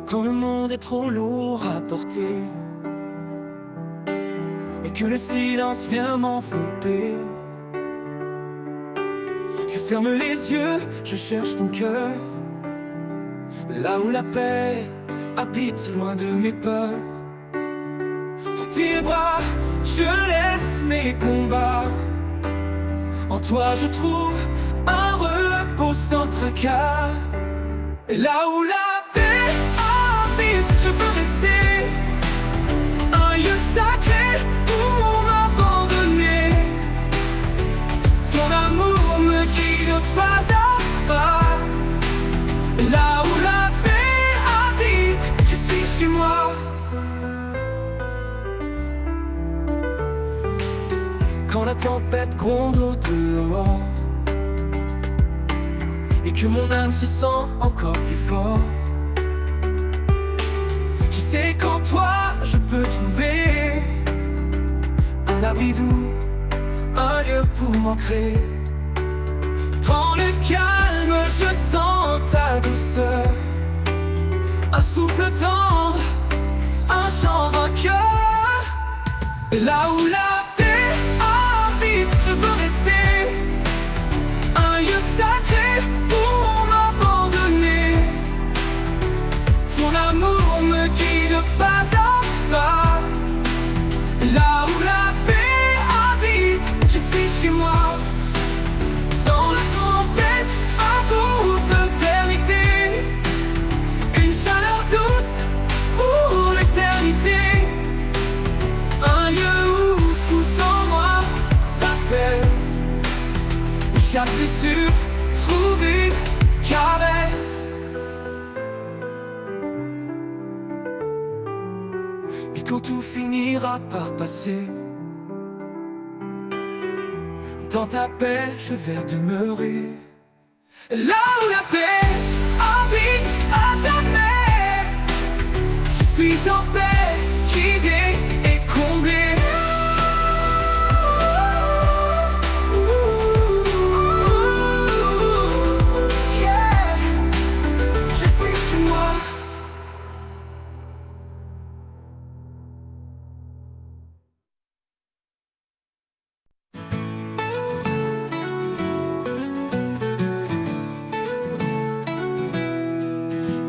Quand le monde est trop lourd à porter et que le silence vient m'envelopper, je ferme les yeux, je cherche ton cœur, là où la paix habite loin de mes peurs. Dans tes bras, je laisse mes combats. En toi je trouve un repos sans tracas. Et là où la paix habite, je veux rester un lieu sacré pour m'abandonner. Ton amour me guide pas à pas. Et là où la paix habite, je suis chez moi. Quand la tempête gronde au dehors et que mon âme se sent encore plus fort, je sais qu'en toi je peux trouver un abri doux, un lieu pour m'ancrer. Dans le calme je sens ta douceur, un souffle tendre, un chant vainqueur. Et là où la paix habite, je veux rester un lieu sacré pour m'abandonner. Ton amour me guide pas à pas. Là où la paix habite, je suis chez moi. Dans la tempête, à toute éternité, une chaleur douce pour l'éternité. Un lieu où tout en moi s'apaise, où chaque blessure trouve une caresse. Et quand tout finira par passer, dans ta paix je vais demeurer. Là où la paix habite à jamais, je suis en paix, guidé et comblé. Yeah, je suis chez moi.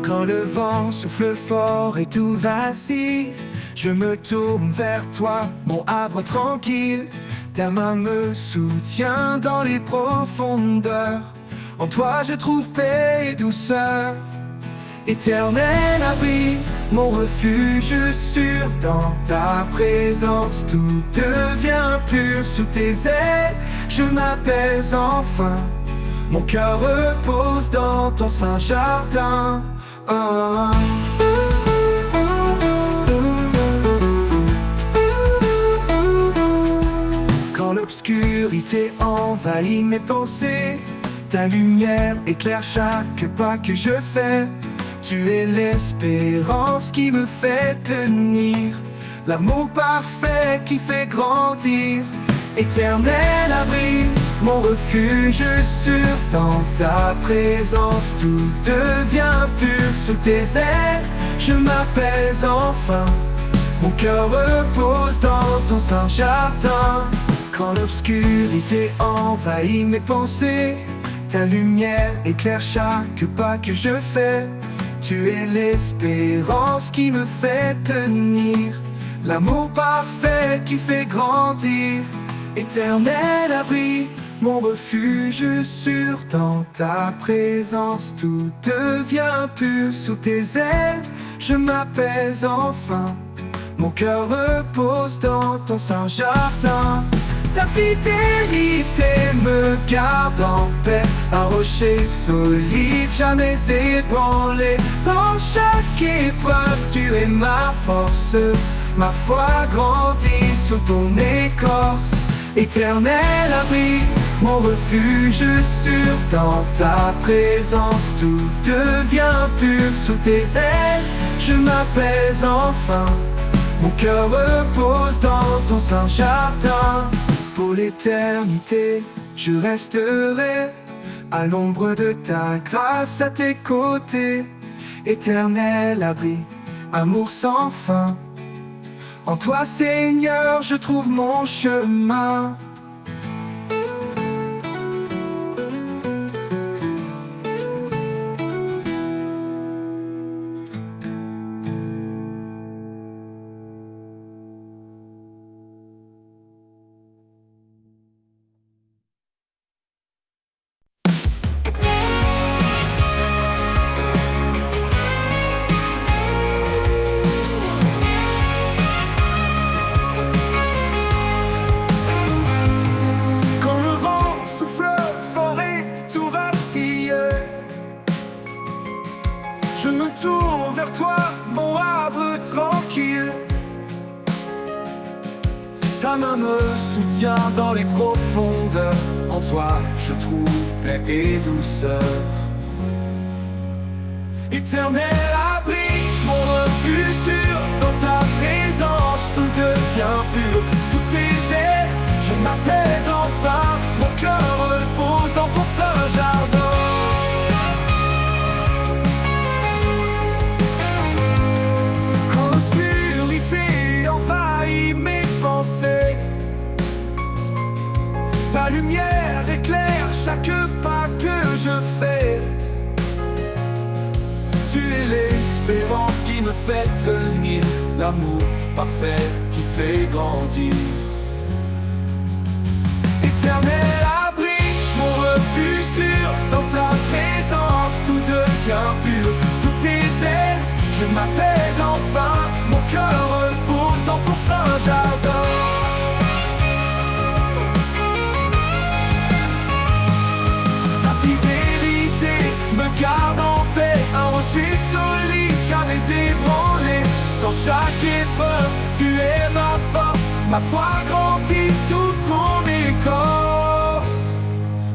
Quand le vent souffle fort et tout vacille, je me tourne vers toi, mon havre tranquille. Ta main me soutient dans les profondeurs. En toi je trouve paix et douceur. Éternel abri, mon refuge sûr. Dans ta présence tout devient pur. Sous tes ailes, je m'apaise enfin. Mon cœur repose dans ton saint jardin. Quand l'obscurité envahit mes pensées, ta lumière éclaire chaque pas que je fais. Tu es l'espérance qui me fait tenir, l'amour parfait qui fait grandir. Éternel abri, mon refuge sûr. Dans ta présence tout devient pur. Sous tes ailes, je m'apaise enfin. Mon cœur repose dans ton saint jardin. Quand l'obscurité envahit mes pensées, ta lumière éclaire chaque pas que je fais. Tu es l'espérance qui me fait tenir, l'amour parfait qui fait grandir. Éternel abri, mon refuge sûr. Dans ta présence tout devient pur. Sous tes ailes, je m'apaise enfin. Mon cœur repose dans ton saint jardin. Ta fidélité me garde en paix, un rocher solide, jamais ébranlé. Dans chaque épreuve, tu es ma force. Ma foi grandit sous ton écorce. Éternel abri, mon refuge sûr. Dans ta présence tout devient pur. Sous tes ailes, je m'apaise enfin. Mon cœur repose dans ton saint jardin. Pour l'éternité, je resterai à l'ombre de ta grâce, à tes côtés. éternel abri, amour sans fin. En toi, Seigneur, je trouve mon chemin. Je me tourne vers toi, mon havre tranquille. Ta main me soutient dans les profondeurs. En toi, je trouve paix et douceur. Éternel abri, mon refuge sûr. Dans ta présence, tout devient pur. Sous tes ailes, je m'apaise enfin. Mon cœur repose dans ton saint jardin. Ta lumière éclaire chaque pas que je fais. Tu es l'espérance qui me fait tenir, l'amour parfait qui fait grandir. Éternel abri, mon refuge sûr. Dans ta présence, tout devient pur. Sous tes ailes, je m'apaise enfin. Mon cœur repose dans ton saint jardin. Garde en paix, un rocher solide, jamais ébranlé. Dans chaque épreuve, tu es ma force. Ma foi grandit sous ton écorce.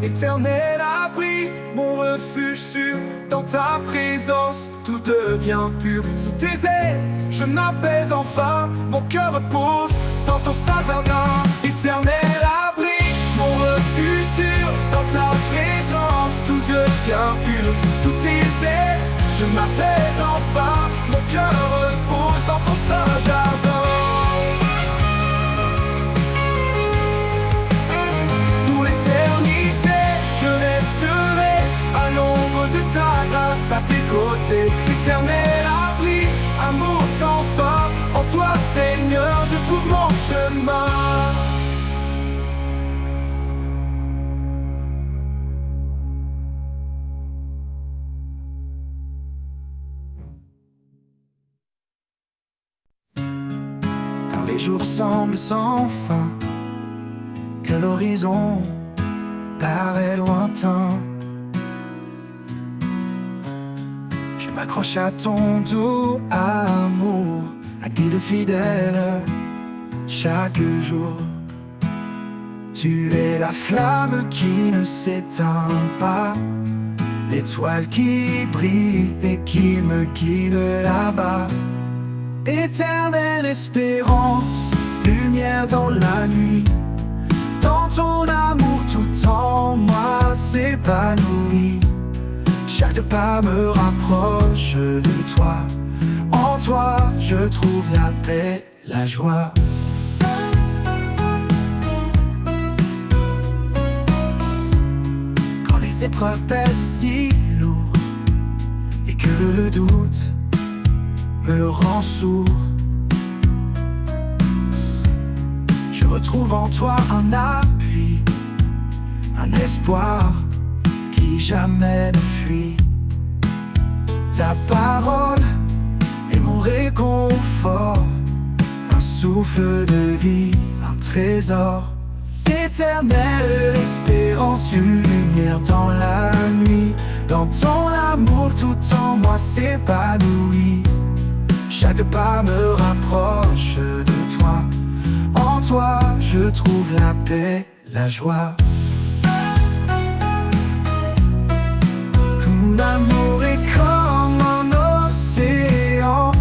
Éternel abri, mon refuge sûr. Dans ta présence, tout devient pur. Sous tes ailes, je m'apaise enfin. Mon cœur repose dans ton saint jardin. Éternel abri, mon refuge sûr. Dans ta présence, tout devient pur. Sous tes ailes, je m'apaise enfin. Mon cœur repose dans ton saint jardin. Pour l'éternité, je resterai à l'ombre de ta grâce à tes côtés. Éternel abri, amour sans fin. En toi, Seigneur, je trouve mon chemin. Les jours semblent sans fin, que l'horizon paraît lointain. Je m'accroche à ton doux amour, un guide fidèle chaque jour. Tu es la flamme qui ne s'éteint pas, l'étoile qui brille et qui me guide là-bas. Éternelle espérance, lumière dans la nuit. Dans ton amour tout en moi s'épanouit. Chaque pas me rapproche de toi. En toi je trouve la paix, la joie. Quand les épreuves pèsent si lourd et que le doute me rend sourd, je retrouve en toi un appui, un espoir qui jamais ne fuit. Ta parole est mon réconfort, un souffle de vie, un trésor. Éternelle espérance, une lumière dans la nuit. Dans ton amour tout en moi s'épanouit. Chaque pas me rapproche de toi. En toi je trouve la paix, la joie. Ton amour est comme un océan,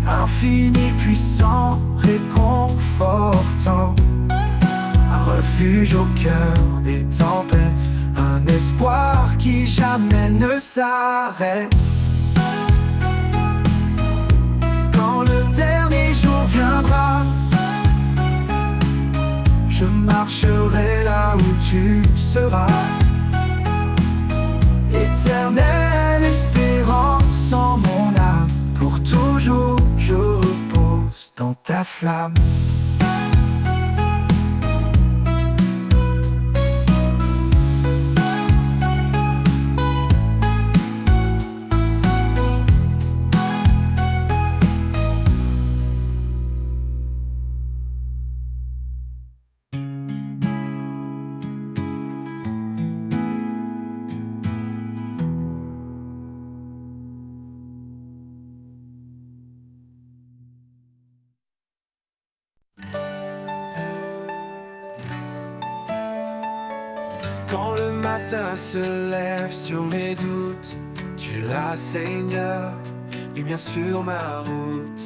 infini, puissant, réconfortant. Un refuge au cœur des tempêtes, un espoir qui jamais ne s'arrête. pas. Je marcherai là où tu seras. Éternelle espérance en mon âme, pour toujours je repose dans ta flamme. Quand le matin se lève sur mes doutes, tu es là, Seigneur, lumière sur ma route.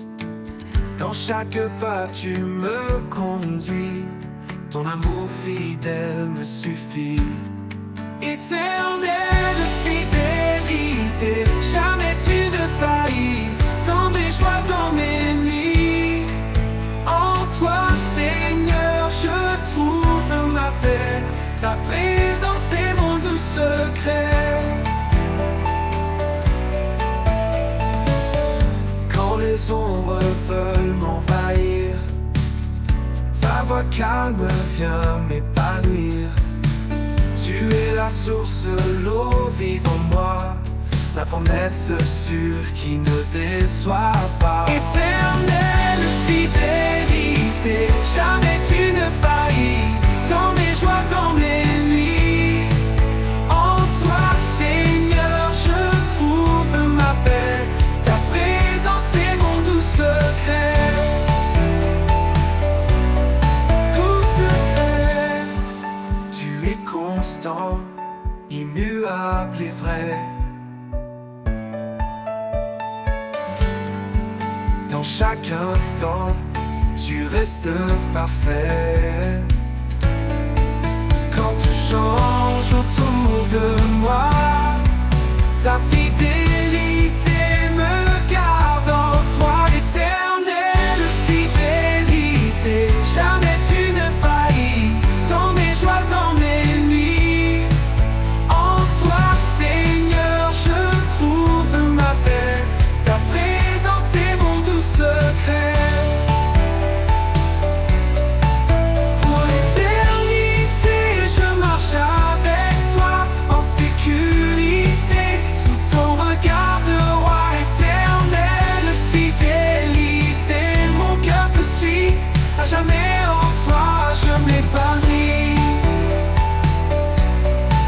Dans chaque pas tu me conduis, ton amour fidèle me suffit. Éternelle fidélité, jamais tu ne faillis, dans mes joies, dans mes nuits. En toi, Seigneur, je trouve ma paix. Ta présence est mon doux secret. Quand les ombres veulent m'envahir, ta voix calme vient m'épanouir. Tu es la source, l'eau vive en moi, la promesse sûre qui ne déçoit pas. Éternelle fidélité, jamais tu ne faillis, dans mes joies, dans mes nuits. En toi, Seigneur, je trouve ma paix. Ta présence est mon doux secret. Doux secret. Tu es constant, immuable et vrai. Dans chaque instant, tu restes parfait. Quand tu changes autour de moi, ta fidélité me garde en toi. Éternelle fidélité, jamais tu ne faillis, dans mes joies, dans mes nuits. En toi, Seigneur, je trouve ma paix. Ta présence est mon doux secret. Jamais en toi je m'épanouis.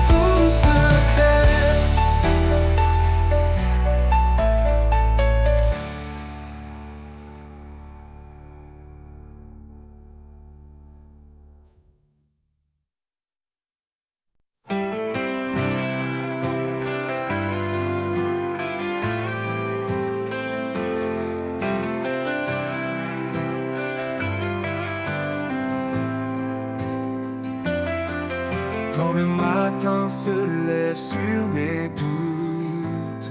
Tout secret. Quand le matin se lève sur mes doutes,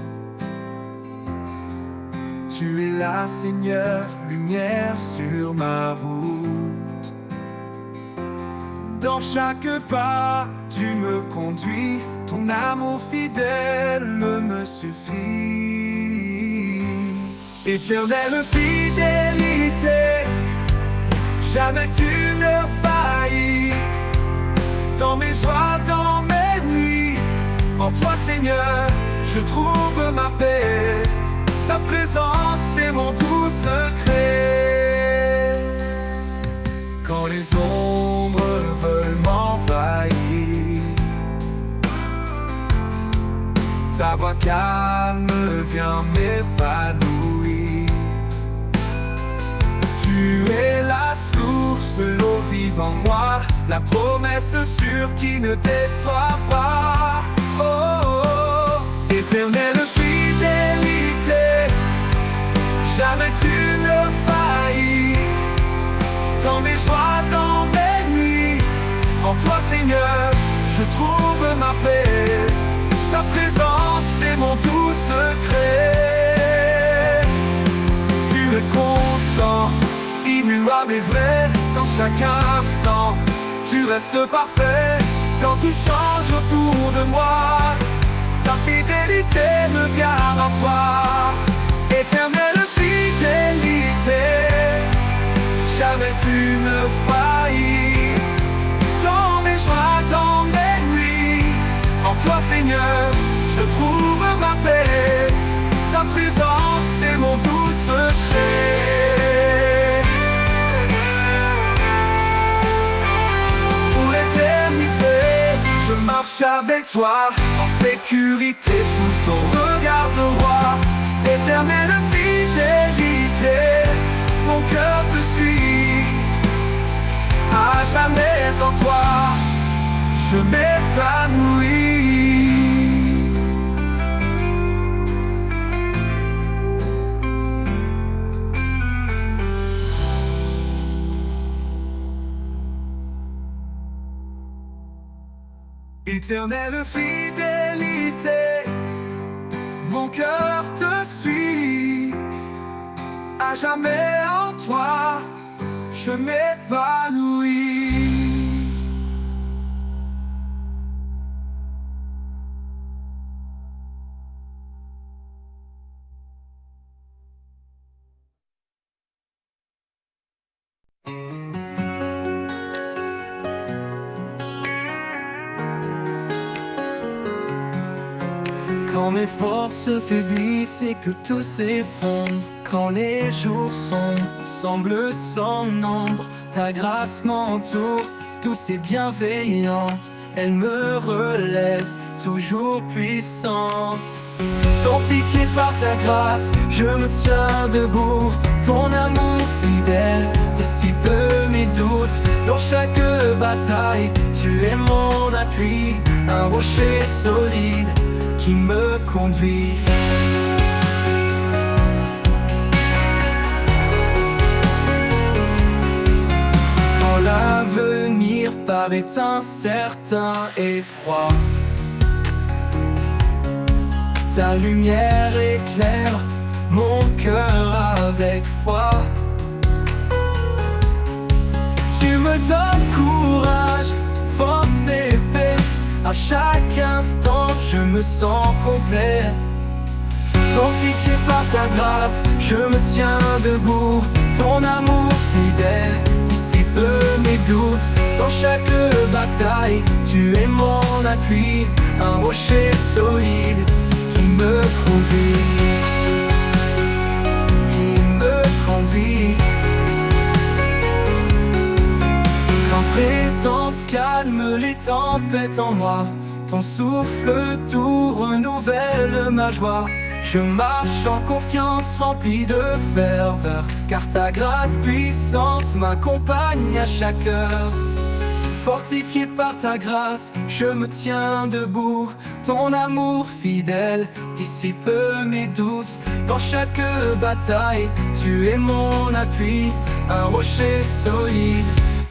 tu es là, Seigneur, lumière sur ma route. Dans chaque pas, tu me conduis, ton amour fidèle me suffit. Éternelle fidélité, jamais tu ne faillis, dans mes joies, dans mes nuits. En toi, Seigneur, je trouve ma paix. Ta présence est mon doux secret. Quand les ombres veulent m'envahir, ta voix calme vient m'épanouir. Tu es la source, l'eau vive en moi, la promesse sûre qui ne déçoit pas. Oh, oh, oh. Éternelle fidélité, jamais tu ne faillis, dans mes joies, dans mes nuits. En toi, Seigneur, je trouve ma paix. Ta présence est mon doux secret. Tu es constant, immuable chaque instant. Tu restes parfait quand tout change autour de moi. Ta fidélité me garde en toi. Éternelle fidélité, jamais tu ne faillis. Dans mes joies, dans mes nuits, en toi Seigneur, je trouve ma paix. Ta présence est mon doux secret. Pour l'éternité, je marche avec toi, en sécurité sous ton regard de roi. Éternelle fidélité, mon cœur te suit. À jamais en toi, je m'épanouis. Éternelle fidélité, mon cœur te suit. À jamais en toi, je m'épanouis. Quand mes forces faiblissent et que tout s'effondre, quand les jours sombres semblent sans nombre, ta grâce m'entoure, douce et bienveillante. Elle me relève, toujours puissante. Fortifié par ta grâce, je me tiens debout. Ton amour fidèle dissipe mes doutes. Dans chaque bataille, tu es mon appui, un rocher solide qui me conduit. Quand l'avenir paraît incertain et froid, ta lumière éclaire mon cœur avec foi. Tu me donnes courage, force et paix. À chaque instant, je me sens complet. Fortifié par ta grâce, je me tiens debout. Ton amour fidèle dissipe mes doutes. Dans chaque bataille, tu es mon appui, un rocher solide qui me conduit. Qui me conduit. Quand présence calme les tempêtes en moi, ton souffle doux renouvelle ma joie. Je marche en confiance rempli de ferveur, car ta grâce puissante m'accompagne à chaque heure. Fortifié par ta grâce, je me tiens debout. Ton amour fidèle dissipe mes doutes. Dans chaque bataille, tu es mon appui, un rocher solide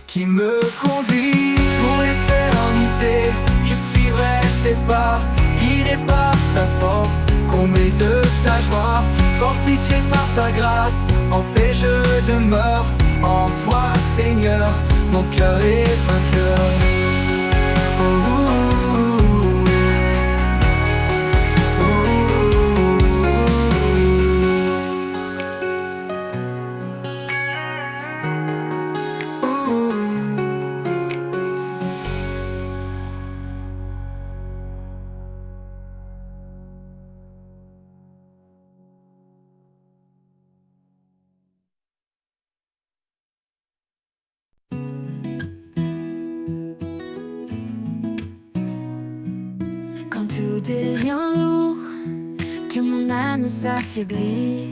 qui me conduit. Pour l'éternité, je suivrai tes pas, guidé par ta force, comblé de ta joie. Fortifié par ta grâce, en paix je demeure. En toi Seigneur, mon cœur est vainqueur. Oh, oh, Quand tout devient lourd, que mon âme s'affaiblit,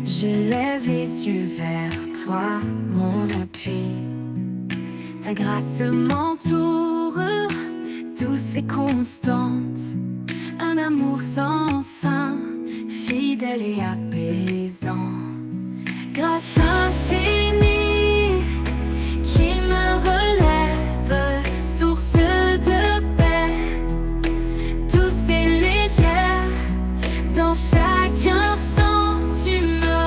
je lève les yeux vers toi, mon appui. Ta grâce m'entoure, douce et constante, un amour sans fin, fidèle et apaisant. Grâce infinie qui me relève, source de paix, douce et légère. Dans chaque instant, tu me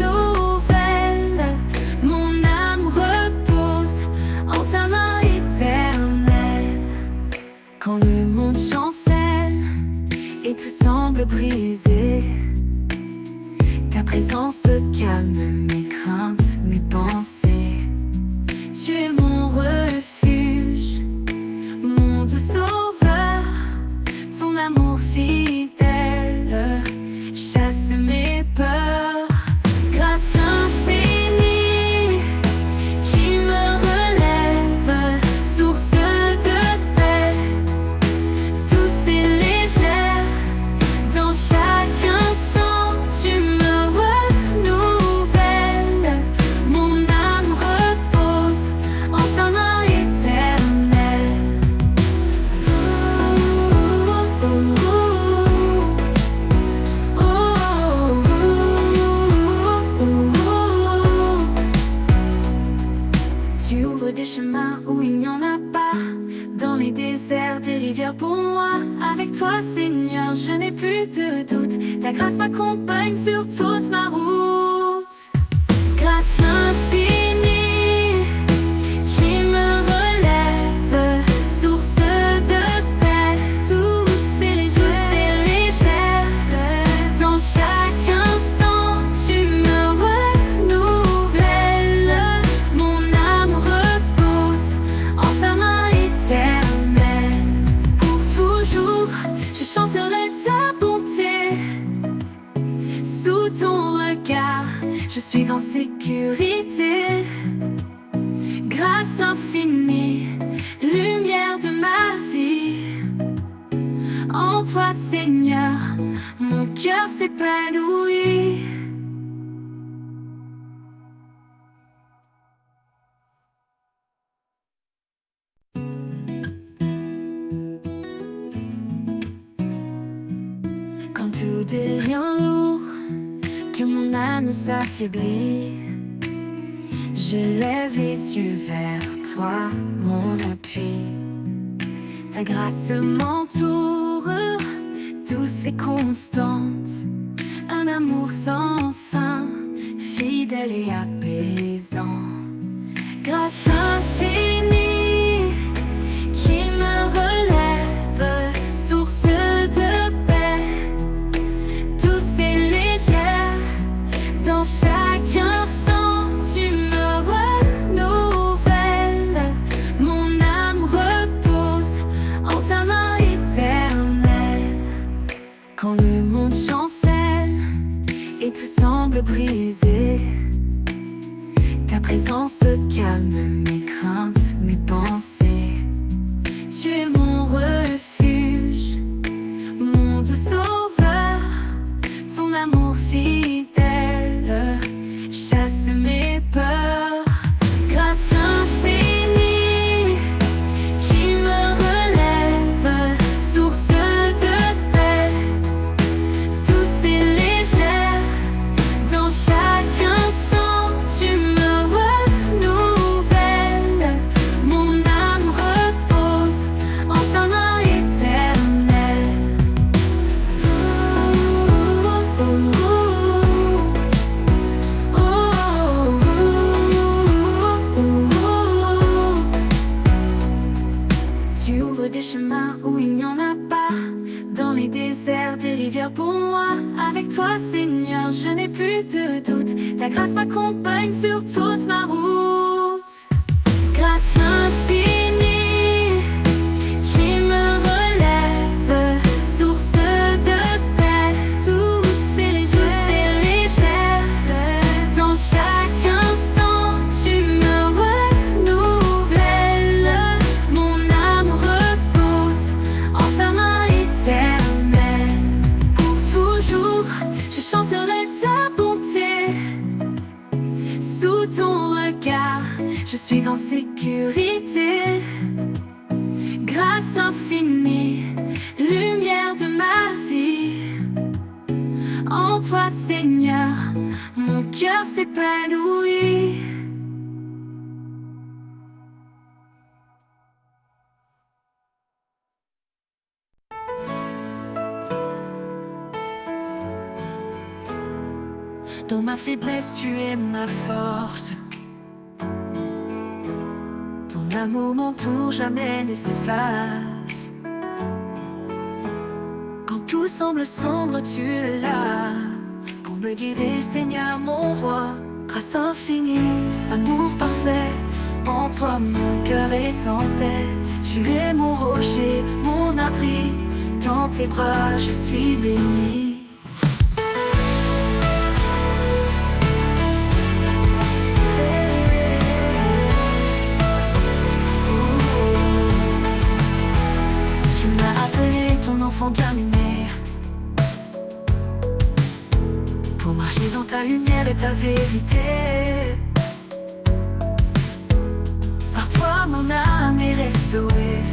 renouvelles, mon âme Quand le monde chancelle et tout semble brisé, ta présence calme mes craintes, mes pensées. Tu es mon refuge, mon doux sauveur, ton amour fidèle chasse mes peurs. Grâce infinie qui me relève, source de paix, douce et légère. Dans chaque instant, tu me renouvelles. Mon âme repose en ta main éternelle. Tu ouvres des chemins où il n'y en a pas, dans les déserts, des rivières pour moi. Avec toi, Seigneur, je n'ai plus de doute. Ta grâce m'accompagne sur toute ma route. Grâce infinie qui me relève, source de paix, douce et légère. Dans chaque instant, tu me renouvelles. Mon âme repose en ta main éternelle. Pour toujours, je chanterai ta bonté. Sous ton regard, je suis en sécurité. Grâce infinie, lumière de ma vie. En toi, Seigneur, mon cœur s'épanouit. Quand tout devient lourd, que mon âme s'affaiblit, je lève les yeux vers toi, mon appui. Ta grâce m'entoure, douce et constante, un amour sans fin, fidèle et apaisant. Grâce infinie qui me relève, source de paix, douce et légère. Dans chaque instant, tu me renouvelles. Mon âme repose en ta main éternelle. Quand le monde chancelle et tout semble brisé, ta présence calme mes craintes, mes pensées. Tu es mon refuge, mon doux sauveur, ton amour fidèle chasse mes peurs. Grâce infinie qui me relève, source de paix, douce et légère. Dans chaque instant, tu me renouvelles. Mon âme repose en ta main éternelle. Tu ouvres des chemins où il n'y en a pas, dans les déserts, des rivières pour moi. Avec toi, Seigneur, je n'ai plus de doute. Ta grâce m'accompagne sur toute ma route. Grâce infinie qui me relève, source de paix, douce et légère. Dans chaque instant, tu me renouvelles. Mon âme repose en ta main éternelle. Pour toujours, je chanterai ta bonté. Sous ton regard, je suis en sécurité. Grâce infinie, lumière de ma vie. En toi, Seigneur, mon cœur s'épanouit. Dans ma faiblesse, tu es ma force. Ton amour m'entoure, jamais ne s'efface. semble sombre, tu es là pour me guider, Seigneur mon roi. Grâce infinie, amour parfait, en toi mon cœur est en paix. Tu es mon rocher, mon abri, dans tes bras je suis béni. Tu m'as appelé ton enfant bien-aimé, pour marcher dans ta lumière et ta vérité. Par toi mon âme est restaurée,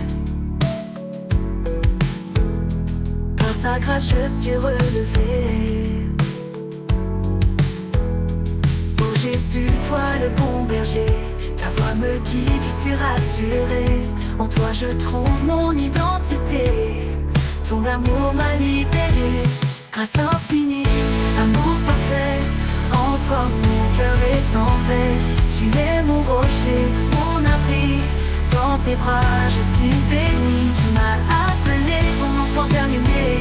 par ta grâce je suis relevé. Oh Jésus, toi le bon berger, ta voix me guide, je suis rassuré. En toi je trouve mon identité, ton amour m'a libéré. Grâce infinie, amour parfait, en toi mon cœur est en paix. Tu es mon rocher, mon abri, dans tes bras je suis béni. Tu m'as appelé ton enfant bien-aimé,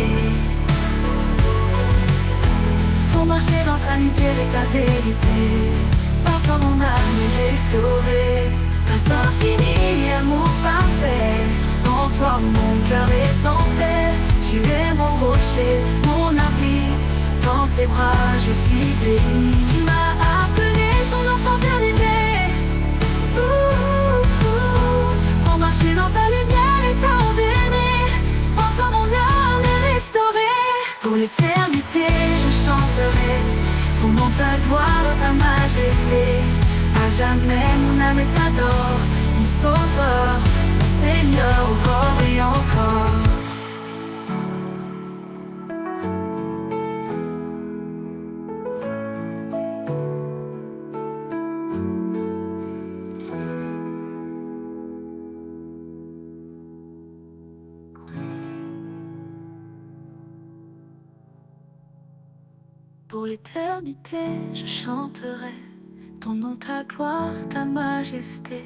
pour marcher dans ta lumière et ta vérité. Par toi mon âme est restaurée. Grâce infinie, amour parfait, en toi mon cœur est en paix. Tu es mon rocher, mon abri, dans tes bras je suis béni. Tu m'as appelé ton enfant bien-aimé, pour marcher dans ta lumière et ta vérité. En toi mon âme est restaurée. Pour l'éternité je chanterai ton nom, ta gloire, ta majesté. À jamais mon âme t'adore, mon sauveur, mon Seigneur, encore et encore. Pour l'éternité je chanterai ton nom, ta gloire, ta majesté.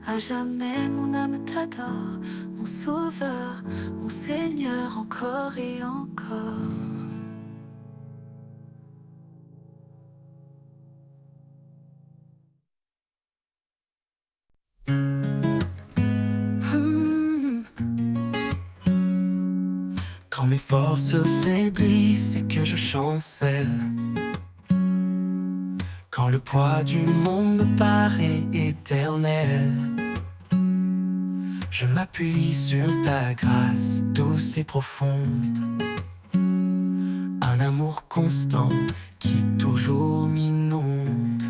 À jamais mon âme t'adore, mon sauveur, mon Seigneur, encore et encore. Quand mes forces faiblissent et que je chancelle, quand le poids du monde me paraît éternel, je m'appuie sur ta grâce douce et profonde. Un amour constant qui toujours m'inonde.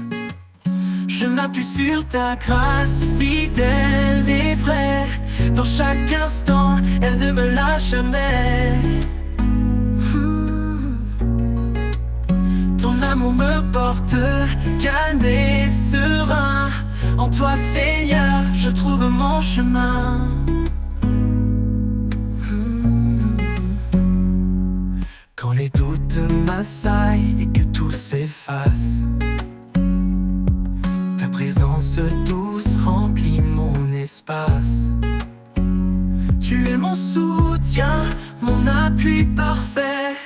Je m'appuie sur ta grâce fidèle et vraie. Dans chaque instant, elle ne me lâche jamais. Ton amour me porte calme et serein. En toi, Seigneur, je trouve mon chemin. Quand les doutes m'assaillent et que tout s'efface, ta présence douce remplit mon espace. Tu es mon soutien, mon appui parfait.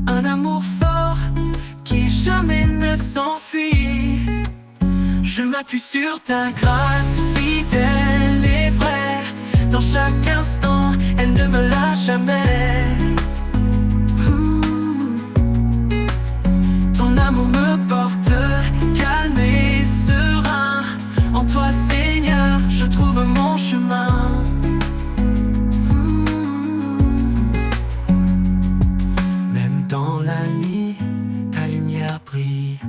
Un amour fort qui jamais ne s'enfuit. Je m'appuie sur ta grâce fidèle et vraie. Dans chaque instant, elle ne me lâche jamais. Ton amour me porte calme et serein. En toi, Seigneur, je trouve mon chemin. Même dans la nuit, ta lumière brille.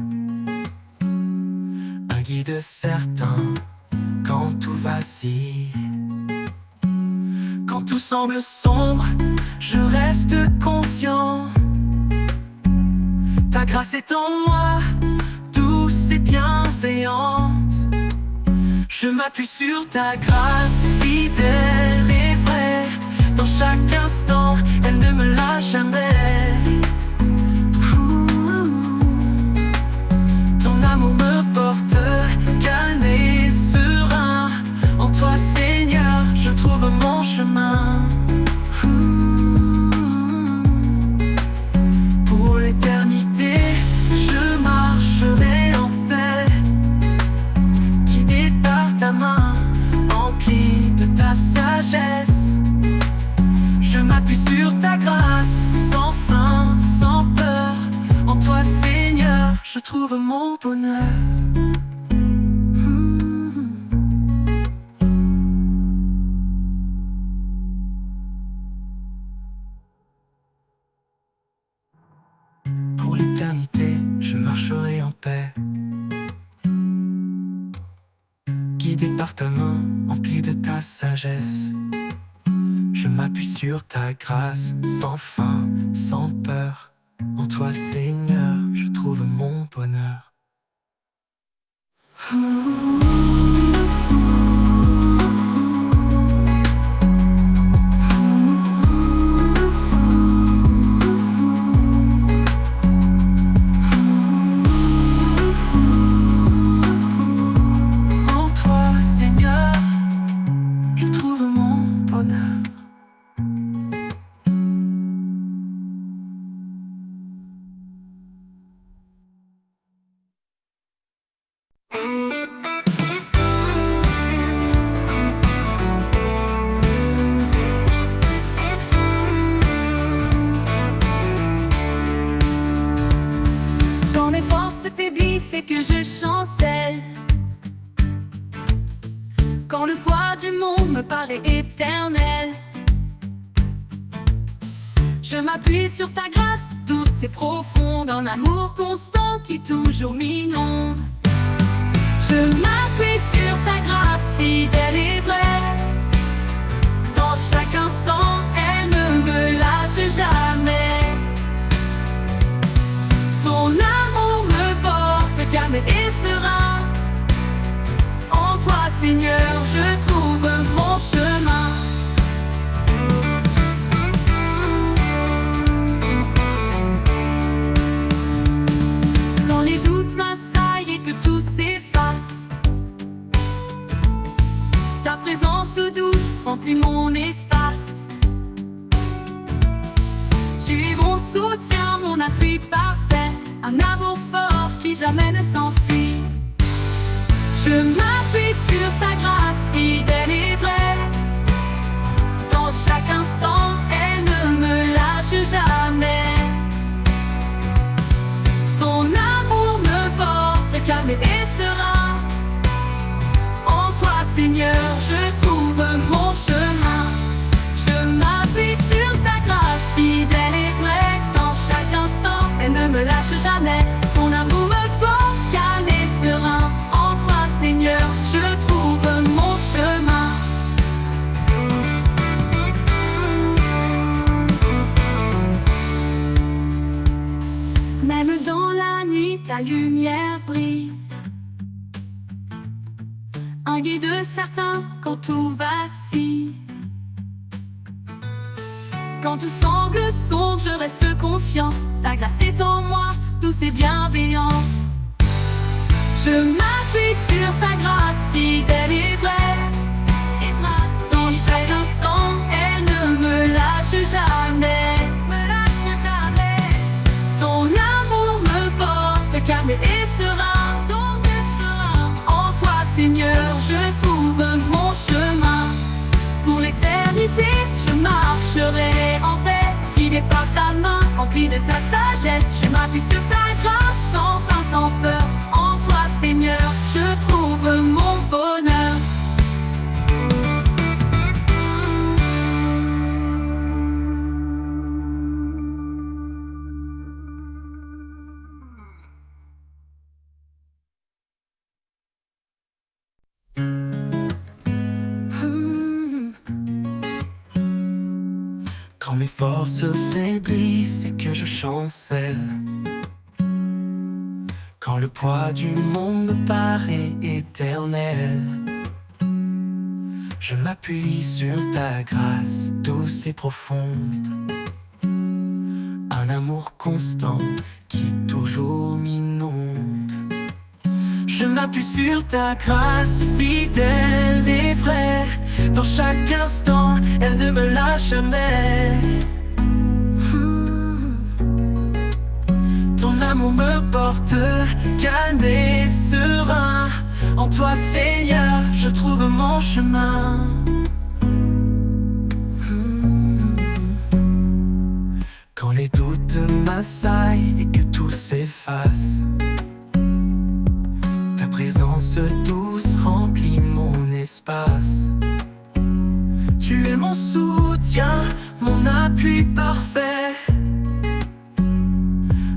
Un guide certain quand tout vacille. Quand tout semble sombre, je reste confiant. Ta grâce est en moi, douce et bienveillante. Je m'appuie sur ta grâce fidèle et vraie. Dans chaque instant, elle ne me lâche jamais. Ton amour me porte calme et serein. En toi, Seigneur, je trouve mon chemin. sagesse. Je m'appuie sur ta grâce, sans fin, sans peur. En toi, Seigneur, je trouve mon bonheur. Pour l'éternité, je marcherai en paix, guidé par ta main, empli de ta sagesse. Je m'appuie sur ta grâce, sans fin, sans peur. En toi, Seigneur, je trouve mon bonheur. En toi, Seigneur, je trouve mon bonheur. Quand mes forces faiblissent et que je chancelle, quand le poids du monde me paraît éternel, je m'appuie sur ta grâce douce et profonde, un amour constant qui toujours m'inonde. Je m'appuie sur ta grâce fidèle et vraie. Dans chaque instant, elle ne me lâche jamais. Ton amour me porte calme et serein. En toi, Seigneur, je trouve mon chemin. Quand les doutes m'assaillent et que tout s'efface, ta présence douce remplit mon espace. Tu es mon soutien, mon appui parfait, un amour fort qui jamais ne s'enfuit. Je m'appuie sur ta grâce fidèle et vraie. Dans chaque instant, elle ne me lâche jamais. Ton amour me porte calme et serein. En toi, Seigneur, je trouve mon chemin. Je m'appuie sur ta grâce fidèle et vraie. Dans chaque instant, elle ne me lâche jamais. Ton amour me porte calme et serein. En toi, Seigneur, je trouve mon chemin. Même dans la nuit, ta lumière brille. Un guide certain quand tout vacille. Quand tout semble sombre, je reste confiant. Ta grâce est en moi, douce et bienveillante. Je m'appuie sur ta grâce fidèle et vraie. Dans chaque instant, elle ne me lâche jamais. Ton amour me porte calme et serein. En toi, Seigneur, je trouve mon chemin. Pour l'éternité, je marcherai en paix, guidé par ta main, empli de ta sagesse. Je m'appuie sur ta grâce, sans fin, sans peur. En toi, Seigneur, je trouve mon bonheur. Quand mes forces faiblissent et que je chancelle, quand le poids du monde me paraît éternel, je m'appuie sur ta grâce douce et profonde, un amour constant qui toujours m'inonde. Je m'appuie sur ta grâce fidèle et vraie. Dans chaque instant, elle ne me lâche jamais. Ton amour me porte calme et serein. En toi, Seigneur, je trouve mon chemin. m'assaille et que tout s'efface. Ta présence douce remplit mon espace. Tu es mon soutien, mon appui parfait.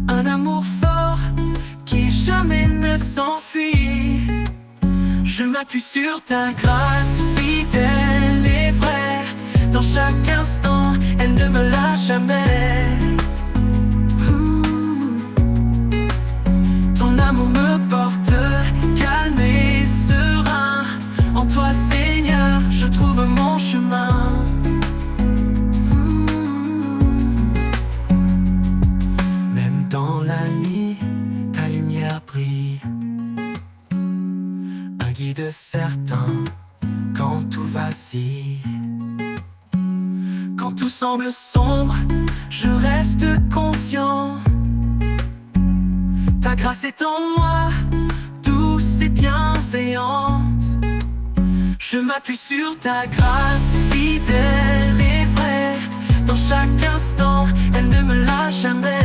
Un amour fort qui jamais ne s'enfuit. Je m'appuie sur ta grâce fidèle et vraie. Dans chaque instant, elle ne me lâche jamais. Ton amour me porte calme et serein. En toi, Seigneur, je trouve mon chemin. Même dans la nuit, ta lumière brille. Un guide certain quand tout vacille. Quand tout semble sombre, je reste confiant. Ta grâce est en moi, douce et bienveillante. Je m'appuie sur ta grâce fidèle et vraie. Dans chaque instant, elle ne me lâche jamais.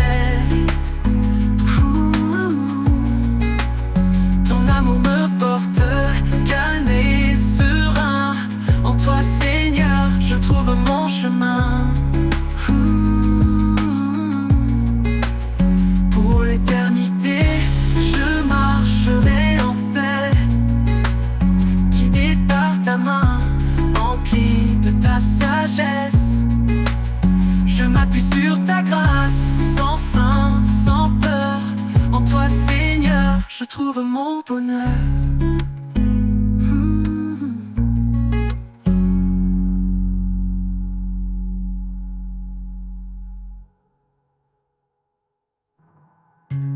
Ton amour me porte calme et serein. En toi, Seigneur, je trouve mon chemin. Pour l'éternité, je marcherai en paix, guidé par ta main, empli de ta sagesse. Je m'appuie sur ta grâce, sans fin, sans peur. En toi, Seigneur, je trouve mon bonheur.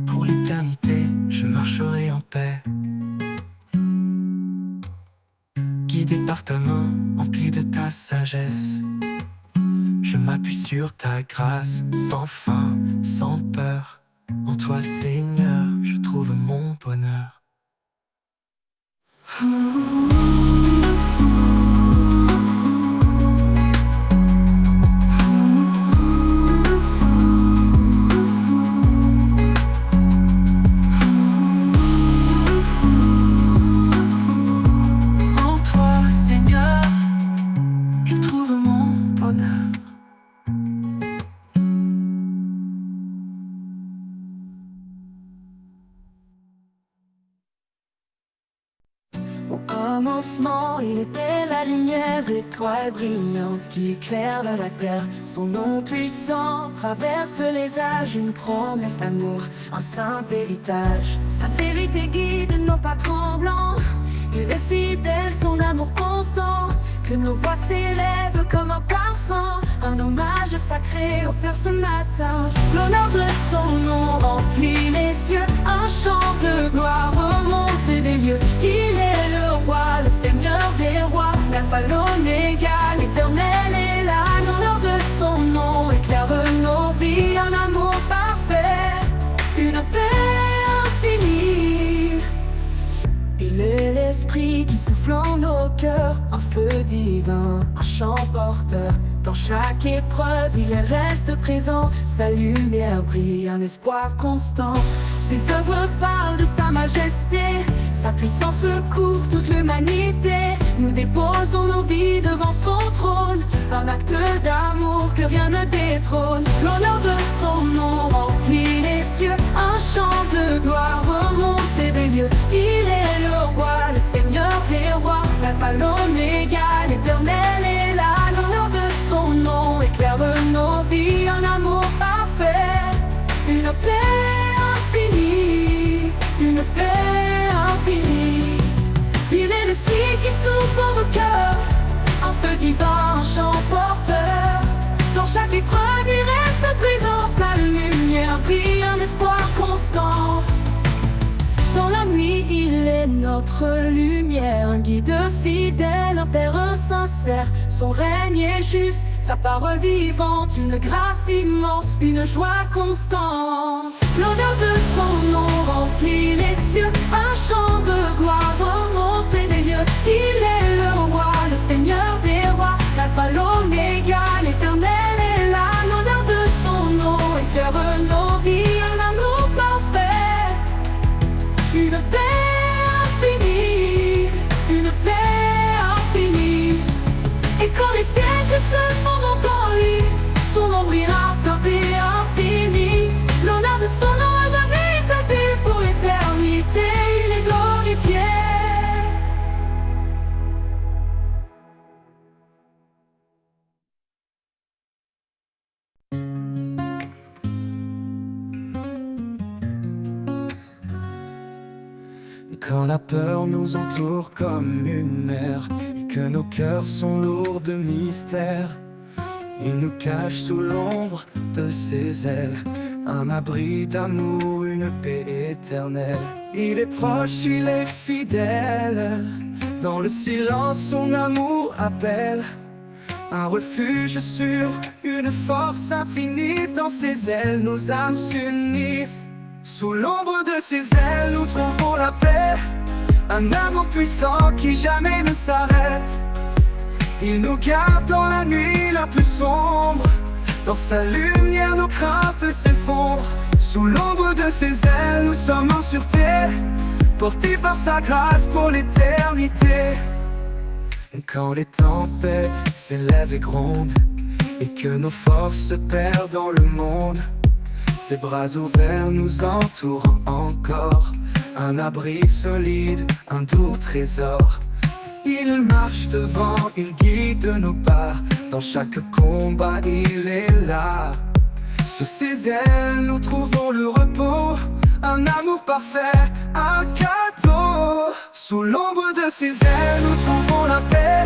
Pour l'éternité, je marcherai en paix, guidé par ta main, empli de ta sagesse. Je m'appuie sur ta grâce, sans fin, sans peur. En toi, Seigneur, je trouve mon bonheur. En toi, Seigneur, je trouve mon bonheur. Au commencement, il était la lumière, étoile brillante qui éclaire la terre. Son nom puissant traverse les âges, une promesse d'amour, un saint héritage. Sa vérité guide nos pas tremblants, il est fidèle, son amour constant. Que nos voix s'élèvent comme un parfum, un hommage sacré offert ce matin. L'honneur de son nom remplit les cieux, un chant de gloire remonté des lieux. Il est le roi, le seigneur des rois, l'alpha, l'oméga, l'éternel est là. L'honneur de son nom éclaire nos vies, un amour parfait, une paix infinie. Il est l'esprit qui souffle en nos cœurs, un feu divin, un chant porteur. Dans chaque épreuve, il reste présent, sa lumière brille, un espoir constant. Ses œuvres parlent de sa majesté, sa puissance couvre toute l'humanité. Nous déposons nos vies devant son trône, un acte d'amour que rien ne détrône. L'honneur de son nom remplit les cieux, un chant de gloire remonté des lieux. Il est le roi, le seigneur des rois, l'alpha, l'oméga, l'éternel est là. L'honneur de son nom éclaire nos vies, un amour parfait, une paix infinie, une paix infinie. Il est l'esprit qui souffle dans nos cœurs, un feu divin, un chant porteur. Dans chaque épreuve, il reste présent, sa lumière brille, un espoir constant. Dans la nuit, il est notre lumière, un guide fidèle, un père sincère. Son règne est juste, sa parole vivante, une grâce immense, une joie constante. L'honneur de son nom remplit les cieux, un chant de gloire remonté des lieux. Il est le roi, le seigneur des rois, l'alpha, l'oméga, l'éternel est là. L'honneur de son nom éclaire nos Quand la peur nous entoure comme une mer, et que nos cœurs sont lourds de mystère, il nous cache sous l'ombre de ses ailes, un abri d'amour, une paix éternelle. Il est proche, il est fidèle, dans le silence son amour appelle. Un refuge sûr, une force infinie, dans ses ailes nos âmes s'unissent. Sous l'ombre de ses ailes nous trouvons la paix, un amour puissant qui jamais ne s'arrête. Il nous garde dans la nuit la plus sombre, dans sa lumière nos craintes s'effondrent. Sous l'ombre de ses ailes nous sommes en sûreté, portés par sa grâce pour l'éternité. Quand les tempêtes s'élèvent et grondent, et que nos forces se perdent dans le monde, ses bras ouverts nous entourent encore, un abri solide, un doux trésor. Il marche devant, il guide nos pas, dans chaque combat il est là. Sous ses ailes nous trouvons le repos, un amour parfait, un cadeau. Sous l'ombre de ses ailes nous trouvons la paix,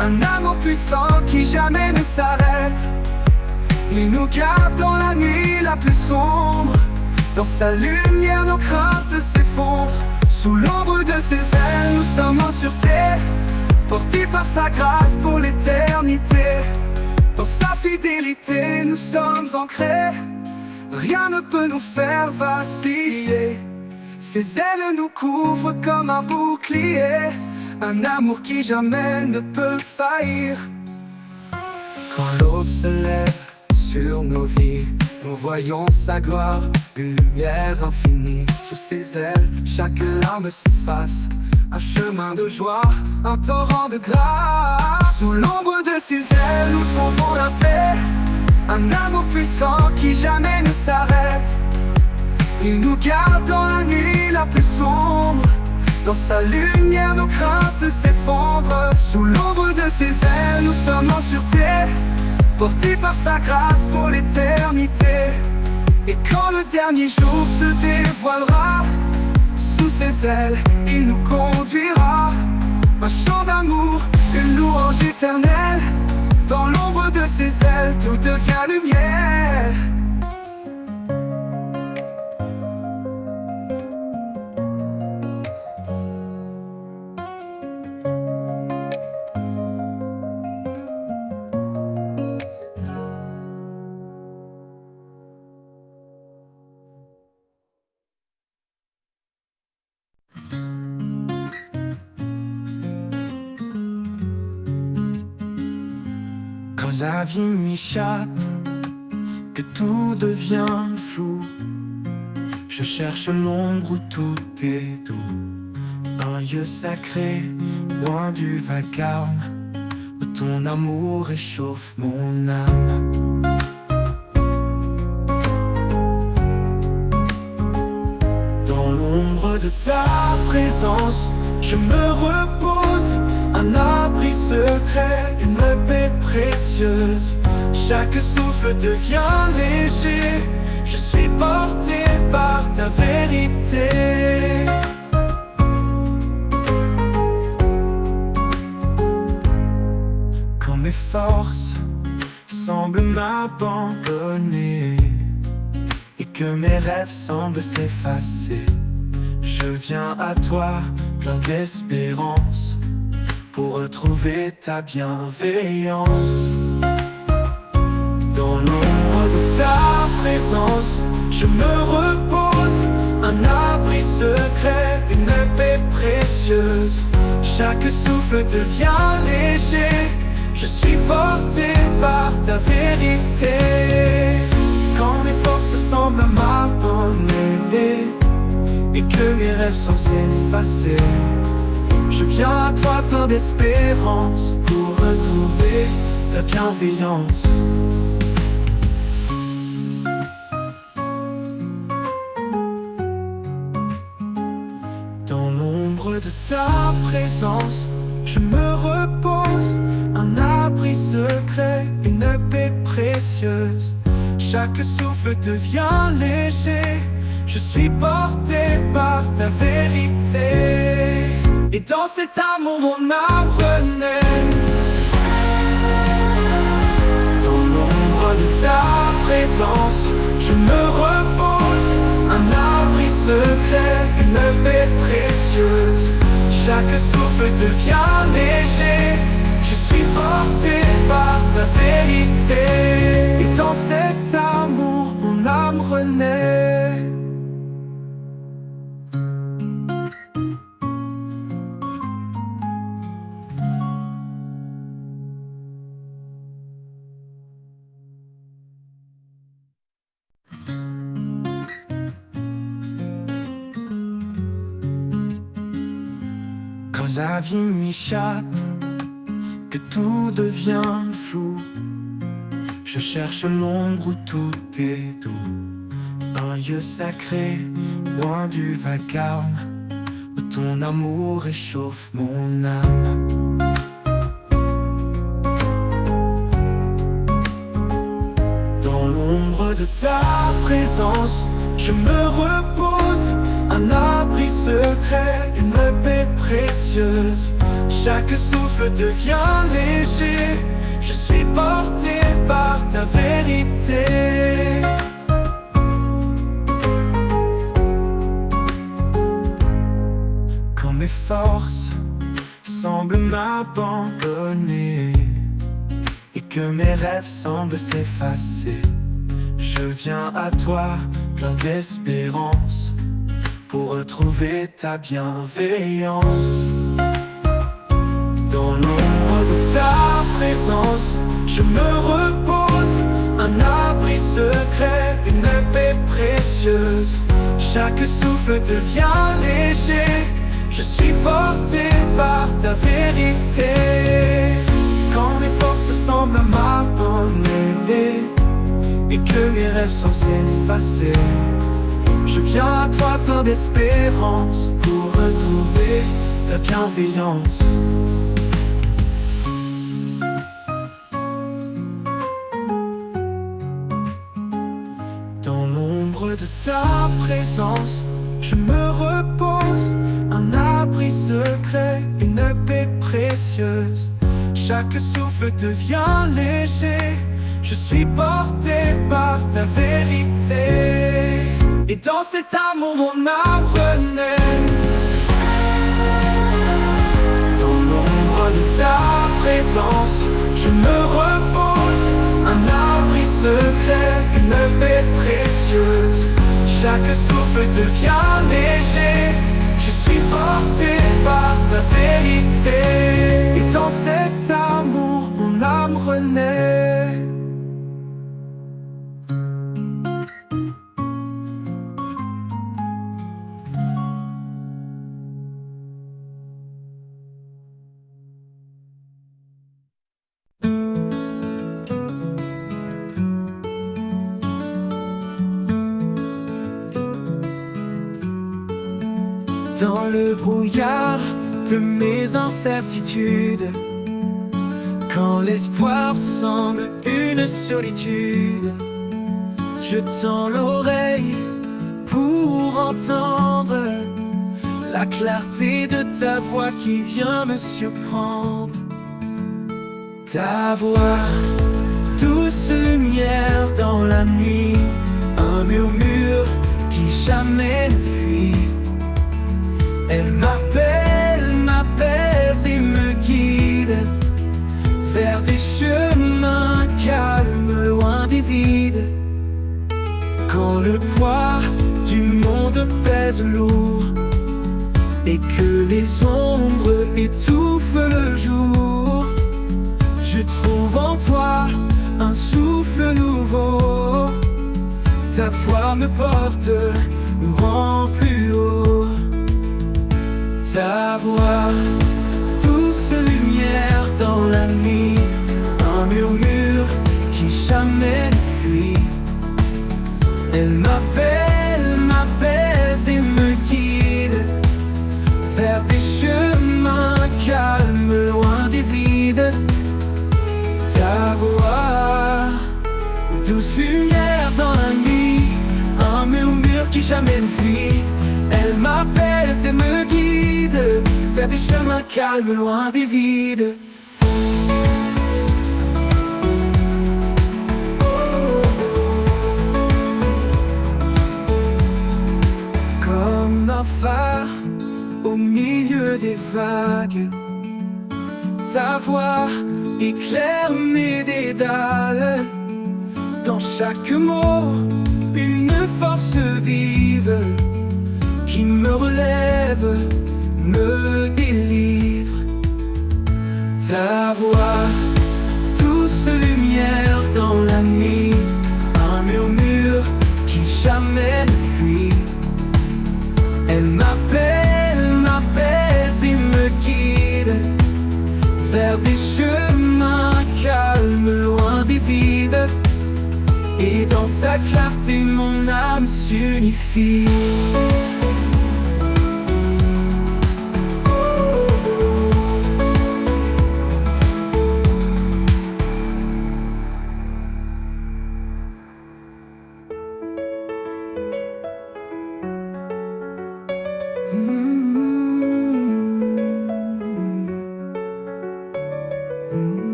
un amour puissant qui jamais ne s'arrête. Il nous garde dans la nuit la plus sombre, dans sa lumière nos craintes s'effondrent. Sous l'ombre de ses ailes nous sommes en sûreté, portés par sa grâce pour l'éternité. Dans sa fidélité nous sommes ancrés, rien ne peut nous faire vaciller. Ses ailes nous couvrent comme un bouclier, un amour qui jamais ne peut faillir. Quand l'aube se lève sur nos vies, nous voyons sa gloire, une lumière infinie. Sous ses ailes, chaque larme s'efface, un chemin de joie, un torrent de grâce. Sous l'ombre de ses ailes, nous trouvons la paix, un amour puissant qui jamais ne s'arrête. Il nous garde dans la nuit la plus sombre, dans sa lumière nos craintes s'effondrent. Sous l'ombre de ses ailes, nous sommes en sûreté, portés par sa grâce pour l'éternité. Et quand le dernier jour se dévoilera, sous ses ailes, il nous conduira. Un chant d'amour, une louange éternelle, dans l'ombre de ses ailes, tout devient lumière. Quand la vie m'échappe, que tout devient flou, je cherche l'ombre où tout est doux, un lieu sacré, loin du vacarme, où ton amour réchauffe mon âme. Dans l'ombre de ta présence, je me repose, un abri secret, une paix précieuse. Chaque souffle devient léger, je suis porté par ta vérité. Quand mes forces semblent m'abandonner et que mes rêves semblent s'effacer, je viens à toi plein d'espérance pour retrouver ta bienveillance. Dans l'ombre de ta présence, je me repose, un abri secret, une paix précieuse. Chaque souffle devient léger, je suis porté par ta vérité. Quand mes forces semblent m'abandonner et que mes rêves semblent s'effacer, je viens à toi plein d'espérance pour retrouver ta bienveillance. Dans l'ombre de ta présence, je me repose, un abri secret, une paix précieuse. Chaque souffle devient léger, Je suis porté par ta vérité. Et dans cet amour mon âme renaît. Dans l'ombre de ta présence, je me repose. Un abri secret, une paix précieuse. Chaque souffle devient léger. Je suis porté par ta vérité. Et dans cet amour mon âme renaît. Quand la vie m'échappe, que tout devient flou, je cherche l'ombre où tout est doux. Un lieu sacré, loin du vacarme, où ton amour réchauffe mon âme. Dans l'ombre de ta présence, je me repose. Un abri secret, une paix précieuse. Chaque souffle devient léger. Je suis porté par ta vérité. Quand mes forces semblent m'abandonner et que mes rêves semblent s'effacer, je viens à toi plein d'espérance pour retrouver ta bienveillance. Dans l'ombre de ta présence, je me repose. Un abri secret, une paix précieuse. Chaque souffle devient léger. Je suis porté par ta vérité. Quand mes forces semblent m'abandonner et que mes rêves semblent s'effacer, je viens à toi plein d'espérance pour retrouver ta bienveillance. Dans l'ombre de ta présence, je me repose. Un abri secret, une paix précieuse. Chaque souffle devient léger. Je suis porté par ta vérité. Et dans cet amour mon âme renaît. Dans l'ombre de ta présence, je me repose. Un abri secret, une paix précieuse. Chaque souffle devient léger. Je suis porté par ta vérité. Et dans cet amour mon âme renaît. Dans le brouillard de mes incertitudes, quand l'espoir semble une solitude, je tends l'oreille pour entendre la clarté de ta voix qui vient me surprendre. Ta voix, douce lumière dans la nuit, un murmure qui jamais ne fuit. Elle m'appelle, m'apaise et me guide vers des chemins calmes, loin des vides. Quand le poids du monde pèse lourd et que les ombres étouffent le jour, je trouve en toi un souffle nouveau. Ta voix me porte, me rend plus haut. Ta voix, douce lumière dans la nuit, un murmure qui jamais ne fuit. Elle m'appelle, m'apaise et me guide vers des chemins calmes, loin des vides. Ta voix, douce lumière dans la nuit, un murmure qui jamais chemin calme loin des vides. Comme un phare au milieu des vagues, ta voix éclaire mes dédales. Dans chaque mot, une force vive qui me relève, me délivre. Ta voix, douce lumière dans la nuit, un murmure qui jamais ne fuit. Elle m'appelle, m'apaise et me guide vers des chemins calmes, loin des vides. Et dans ta clarté, mon âme s'unifie.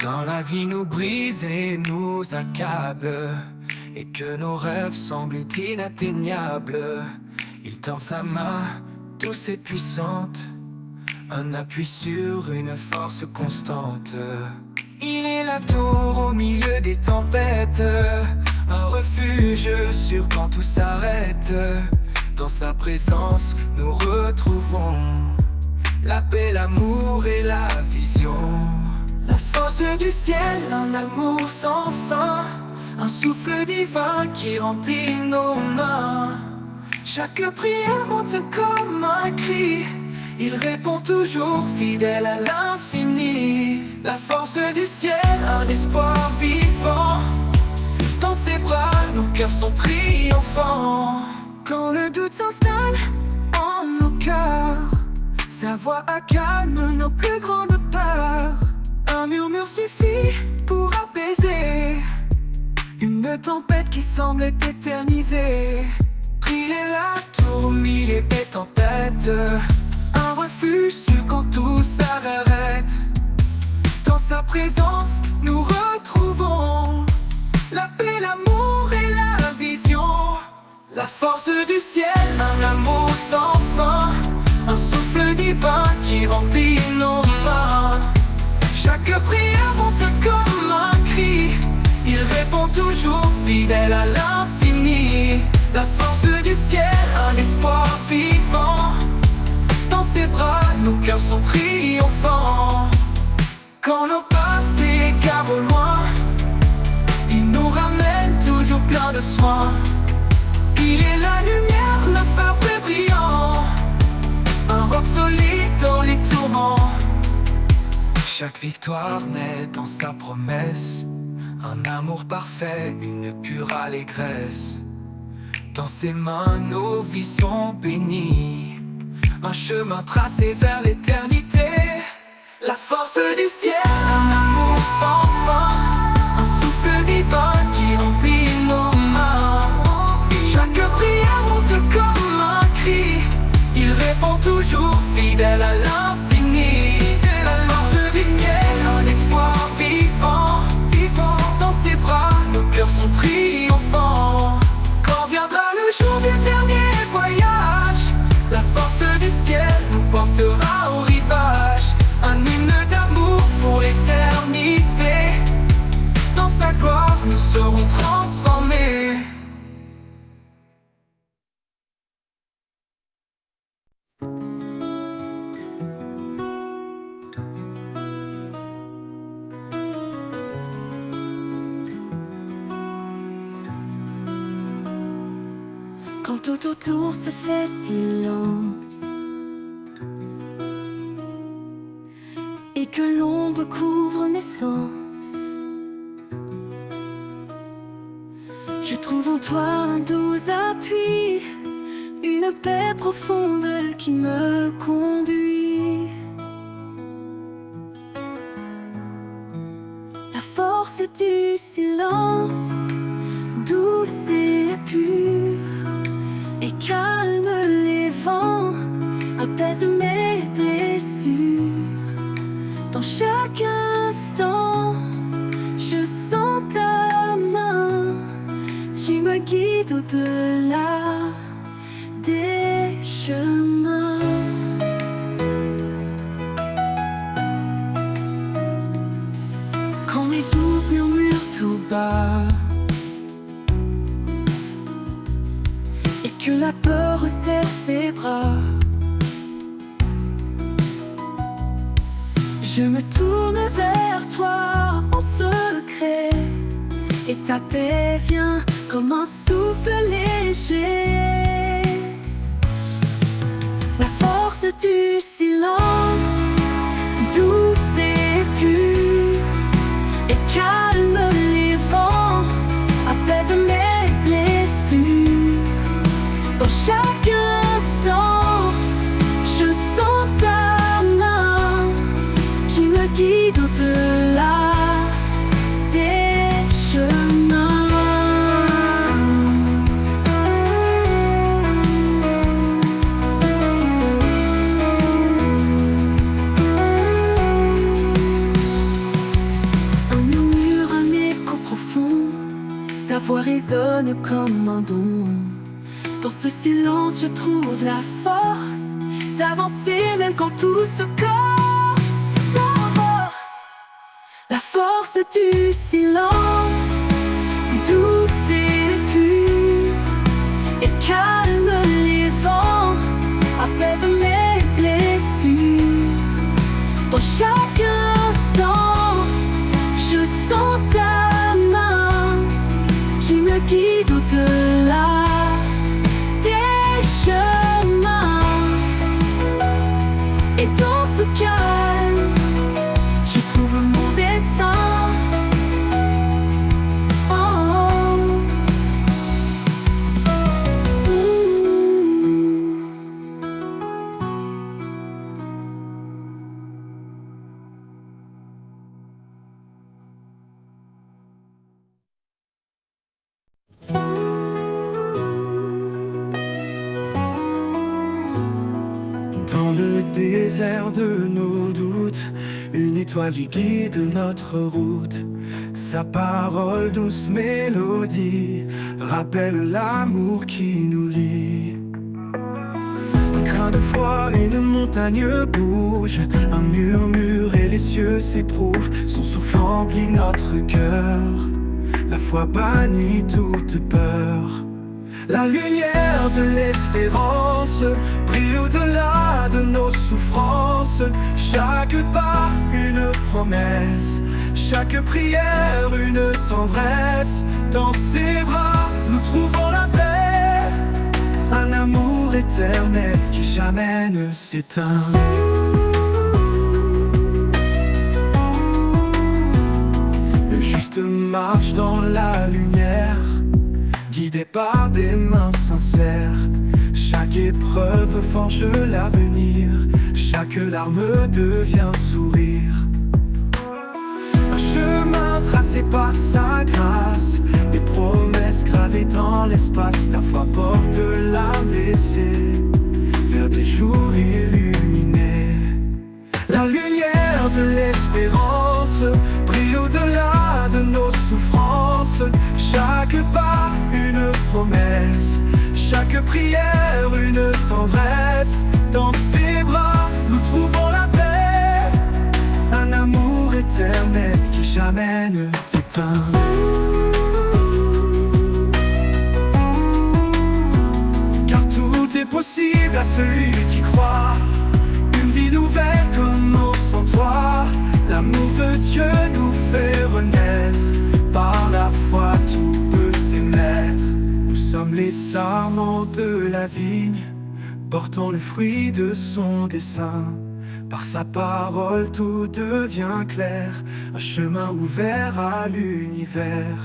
Quand la vie nous brise et nous accable, et que nos rêves semblent inatteignables, il tend sa main douce et puissante, un appui sur une force constante. Il est la tour au milieu des tempêtes, un refuge sûr quand tout s'arrête. Dans sa présence nous retrouvons la paix, l'amour et la vision. La force du ciel, un amour sans fin, un souffle divin qui remplit nos mains. Chaque prière monte comme un cri, il répond toujours fidèle à l'infini. La force du ciel, un espoir vivant, dans ses bras nos cœurs sont triomphants. Quand le doute s'installe en nos cœurs, sa voix accalme nos plus grandes peurs. Un murmure suffit pour apaiser une tempête qui semble éternisée. Il est la tour au milieu des tempêtes, un refuge sûr quand tout s'arrête. Dans sa présence nous retrouvons la paix, l'amour et la vision. La force du ciel, un amour sans fin, un souffle divin qui remplit nos mains. Chaque prière monte comme un cri, il répond toujours fidèle à l'infini. La force du ciel, un espoir vivant, dans ses bras nos cœurs sont triomphants. Quand nos pas s'égarent au loin, il nous ramène toujours plein de soin. Il est la lumière, le phare brillant, un roc solide dans les tourments. Chaque victoire naît dans sa promesse, un amour parfait, une pure allégresse. Dans ses mains nos vies sont bénies, un chemin tracé vers l'éternité. La force du ciel, un amour sans fin, un souffle divin qui remplit nos mains. Chaque prière monte comme un cri, il répond toujours fidèle à l'infini. La force du ciel, un espoir vivant, dans ses bras nos cœurs sont triomphants. Quand viendra le jour du dernier voyage, la force du ciel nous portera au rivage. Un hymne d'amour pour l'éternité, dans sa gloire nous serons transformés. Quand tout autour se fait silence et que l'ombre couvre mes sens, je trouve en toi un doux appui, une paix profonde qui me conduit. La force du silence, douce et pure, et calme les vents, apaise mes blessures. Dans chaque instant, je sens ta main qui me guide au-delà des chemins. Quand mes doutes murmurent tout bas et que la peur resserre ses bras, je me tourne vers toi en secret, et ta paix vient comme un souffle léger. La force du silence, douce et pure, et calme les vents, apaise mes blessures. Dans chaque instant, je sens ta main qui me guide au-delà des chemins. Un murmure, un écho profond, ta voix résonne comme un don. Dans ce silence, je trouve la force d'avancer même quand tout se corse. La force du silence, douce et pure, et calme les vents, apaise mes blessures. Dans chaque instant, je sens ta main qui me guide au-delà des chemins. Et dans ce calme, je trouve mon destin. Oh, oh. Dans le désert de nos doutes, une étoile guide notre route. Sa parole, douce mélodie, rappelle l'amour qui nous lie. Un grain de foi et une montagne bouge, un murmure et les cieux s'éprouvent. Son souffle emplit notre cœur, la foi bannit toute peur. La lumière de l'espérance brille au-delà de nos souffrances. Chaque pas, une promesse, chaque prière, une tendresse. Dans ses bras, nous trouvons la paix, un amour éternel qui jamais ne s'éteint. Le juste marche dans la lumière, guidé par des mains sincères. Chaque épreuve forge l'avenir, chaque larme devient sourire. Un chemin tracé par sa grâce, des promesses gravées dans l'espace. La foi porte l'âme blessée vers des jours illuminés. La lumière de l'espérance brille au-delà de nos souffrances. Chaque pas, une promesse, chaque prière, une tendresse. Dans ses bras, nous trouvons la paix, un amour éternel qui jamais ne s'éteint. Car tout est possible à celui qui croit. Une vie nouvelle commence en toi. L'amour de Dieu nous fait renaître. Par la foi tout peut s'émettre. Nous sommes les les sarments de la vigne, portant le fruit de son dessein. Par sa parole tout devient clair, un chemin ouvert à l'univers.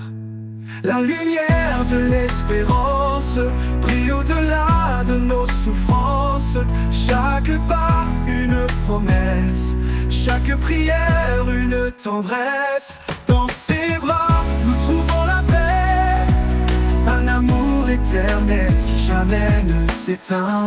La lumière de l'espérance brille au-delà de nos souffrances. Chaque pas une promesse, chaque prière une tendresse. Dans ses bras nous trouvons la paix, un amour éternel qui jamais ne s'éteint.